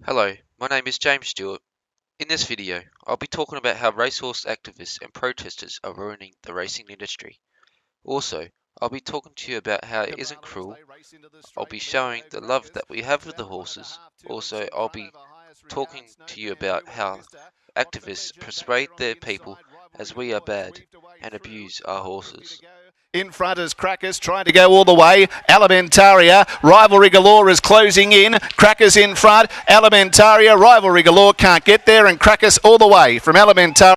Hello, my name is James Stewart. In this video, I'll be talking about how racehorse activists and protesters are ruining the racing industry. Also, I'll be talking to you about how it isn't cruel. I'll be showing the love that we have for the horses. Also, I'll be talking to you about how activists persuade their people as we are bad and abuse our horses. In front is Crackers trying to go all the way. Alimentaria, Rivalry Galore is closing in. Crackers in front. Alimentaria, Rivalry Galore can't get there, and Crackers all the way from Alimentaria.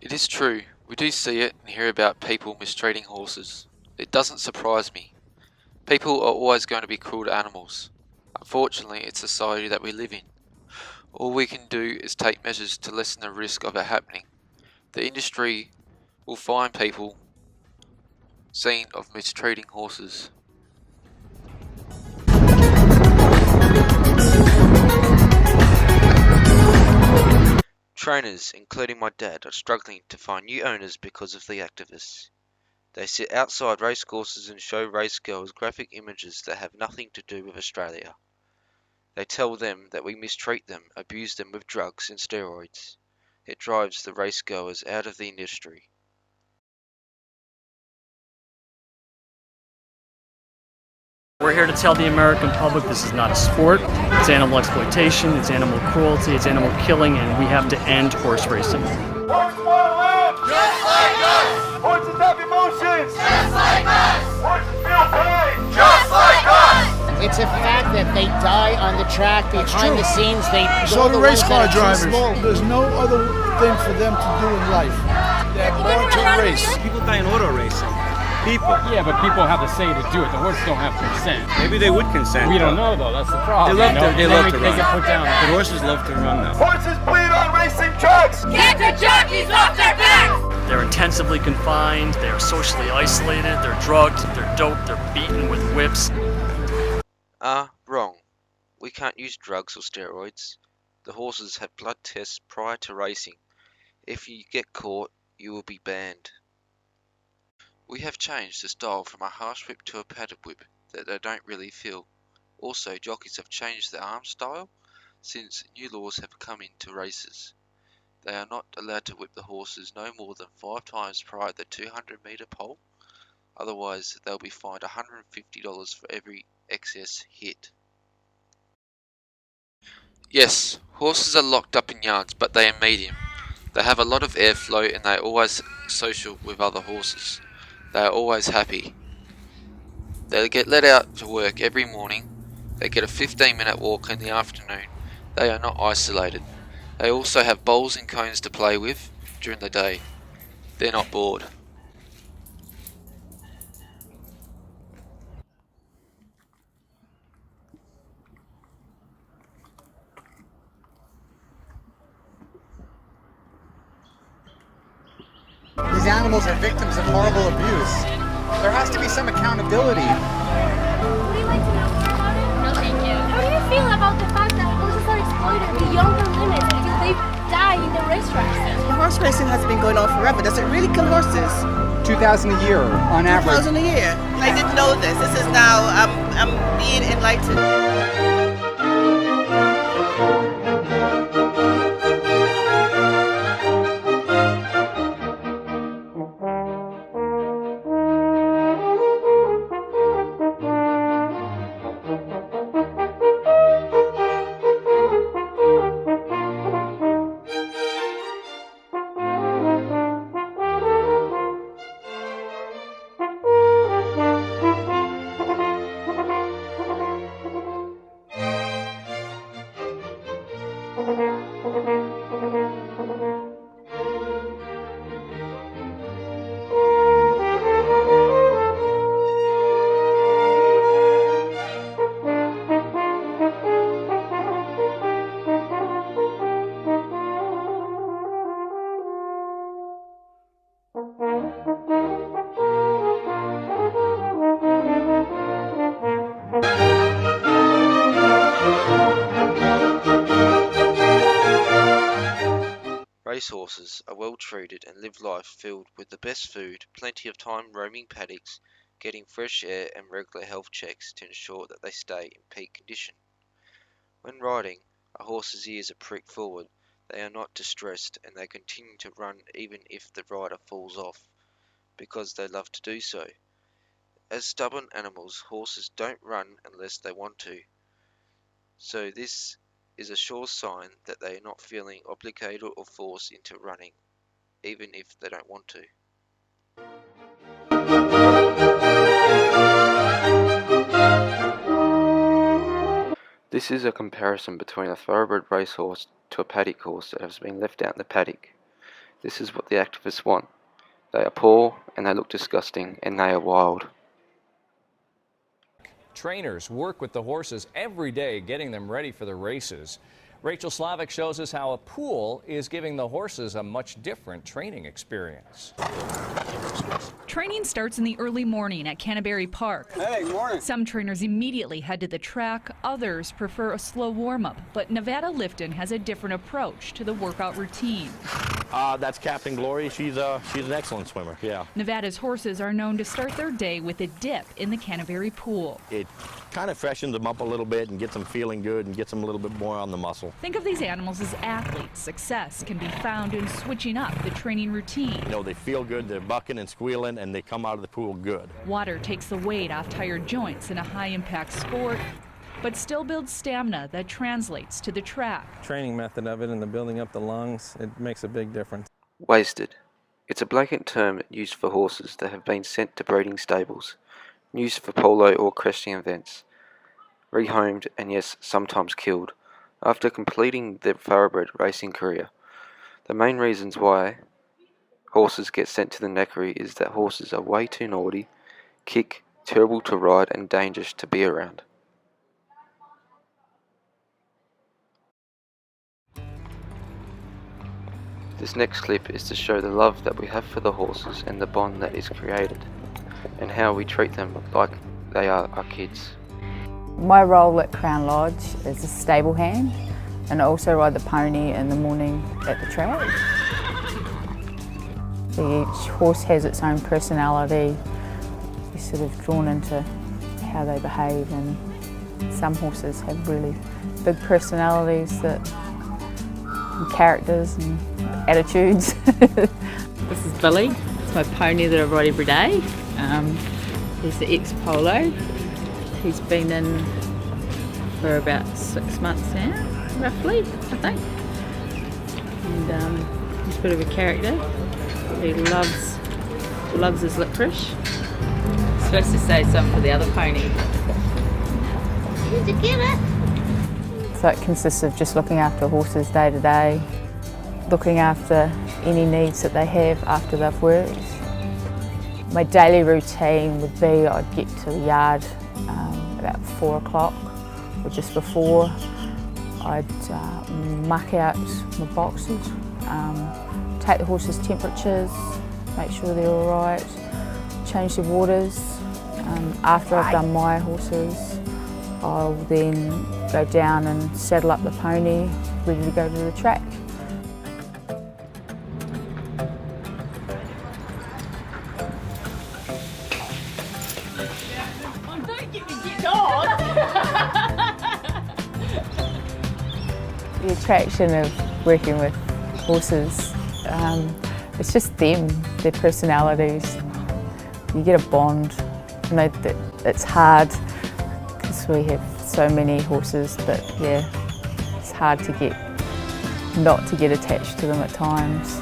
It is true, we do see it and hear about people mistreating horses. It doesn't surprise me. People are always going to be cruel to animals. Unfortunately, it's the society that we live in. All we can do is take measures to lessen the risk of it happening. The industry will fine people seen of mistreating horses. Trainers, including my dad, are struggling to find new owners because of the activists. They sit outside racecourses and show race girls graphic images that have nothing to do with Australia. They tell them that we mistreat them, abuse them with drugs and steroids. It drives the race goers out of the industry. We're here to tell the American public this is not a sport. It's animal exploitation, it's animal cruelty, it's animal killing, and we have to end horse racing. Horses want to live! Just like us! Horses have emotions! Just like us! Horses feel pain! Just like us! It's a fact that they die on the track behind the scenes. So do race car drivers. There's no other thing for them to do in life. They're born to race. People die in auto racing. People. Yeah, but people have the say to do it. The horses don't have consent. Maybe they would consent. We don't know though. That's the problem. They love to They run. get put down. But horses love to run though. Horses bleed on racing tracks! Get the jockeys off their backs! They're intensively confined, they're socially isolated, they're drugged, they're doped, they're beaten with whips. Wrong. We can't use drugs or steroids. The horses have blood tests prior to racing. If you get caught, you will be banned. We have changed the style from a harsh whip to a padded whip that they don't really feel. Also, jockeys have changed their arm style since new laws have come into races. They are not allowed to whip the horses no more than 5 times prior to the 200-metre pole. Otherwise, they'll be fined $150 for every excess hit. Yes, horses are locked up in yards, but they are medium. They have a lot of airflow and they are always social with other horses. They are always happy. They get let out to work every morning. They get a 15-minute walk in the afternoon. They are not isolated. They also have bowls and cones to play with during the day. They're not bored. These animals are victims of horrible abuse. There has to be some accountability. Would you like to know more about it? No, thank you. How do you feel about the fact that horses are exploited beyond their limits because they die in the racetracks? Horse racing has been going on forever. Does it really kill horses? 2,000 a year on average. 2,000 a year. I didn't know this. This is now, I'm being enlightened. Racehorses are well treated and live life filled with the best food, plenty of time roaming paddocks, getting fresh air and regular health checks to ensure that they stay in peak condition. When riding, a horse's ears are pricked forward. They are not distressed and they continue to run even if the rider falls off, because they love to do so. As stubborn animals, horses don't run unless they want to. So this is a sure sign that they are not feeling obligated or forced into running, even if they don't want to. This is a comparison between a thoroughbred racehorse to a paddock horse that has been left out in the paddock. This is what the activists want. They are poor, and they look disgusting, and they are wild. Trainers work with the horses every day, getting them ready for the races. Rachel Slavic shows us how a pool is giving the horses a much different training experience. Training starts in the early morning at Canterbury Park. Hey, morning. Some trainers immediately head to the track, others prefer a slow warm-up, but Nevada Lifton has a different approach to the workout routine. That's Captain Glory. She's an excellent swimmer, yeah. Nevada's horses are known to start their day with a dip in the Canterbury pool. It kind of freshens them up a little bit and gets them feeling good and gets them a little bit more on the muscle. Think of these animals as athletes. Success can be found in switching up the training routine. You know, they feel good, they're bucking and squealing, and they come out of the pool good. Water takes the weight off tired joints in a high-impact sport, but still builds stamina that translates to the track. Training method of it and the building up the lungs, it makes a big difference. Wasted. It's a blanket term used for horses that have been sent to breeding stables, used for polo or cresting events, rehomed and yes, sometimes killed, after completing their thoroughbred racing career. The main reasons why horses get sent to the knackery is that horses are way too naughty, kick, terrible to ride and dangerous to be around. This next clip is to show the love that we have for the horses and the bond that is created, and how we treat them like they are our kids. My role at Crown Lodge is a stable hand, and I also ride the pony in the morning at the track. Each horse has its own personality. You're sort of drawn into how they behave, and some horses have really big personalities and characters and attitudes. This is Billy. It's my pony that I ride every day. He's the ex-polo. He's been in for about 6 months now, roughly, I think. And he's a bit of a character. He loves his licorice. Supposed to say something for the other pony. Did you get it? So it consists of just looking after horses day to day, looking after any needs that they have after they've worked. My daily routine would be I'd get to the yard about 4 o'clock or just before. I'd muck out my boxes, take the horses' temperatures, make sure they're all right, change the waters. After I've done my horses, I'll then go down and saddle up the pony, ready to go to the track. The attraction of working with horses, it's just them, their personalities. You get a bond. You know that it's hard because we have so many horses, but yeah, it's hard to get not to get attached to them at times.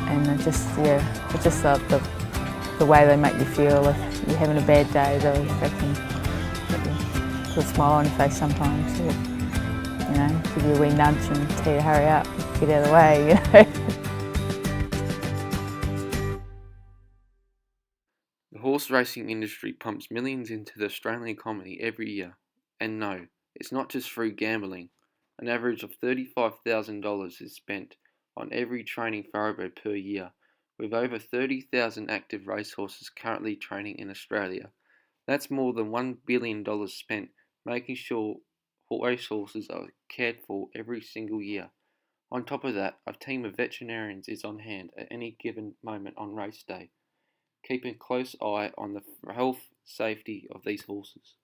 And I just love the way they make you feel. If you're having a bad day, they can put a smile on your face sometimes. Or, you know, give you a wee nudge and tell you to hurry up, get out of the way, you know. The horse racing industry pumps millions into the Australian economy every year. And no, it's not just through gambling. An average of $35,000 is spent on every training thoroughbred per year, with over 30,000 active racehorses currently training in Australia. That's more than $1 billion spent making sure racehorses are cared for every single year. On top of that, a team of veterinarians is on hand at any given moment on race day, keeping a close eye on the health, safety of these horses.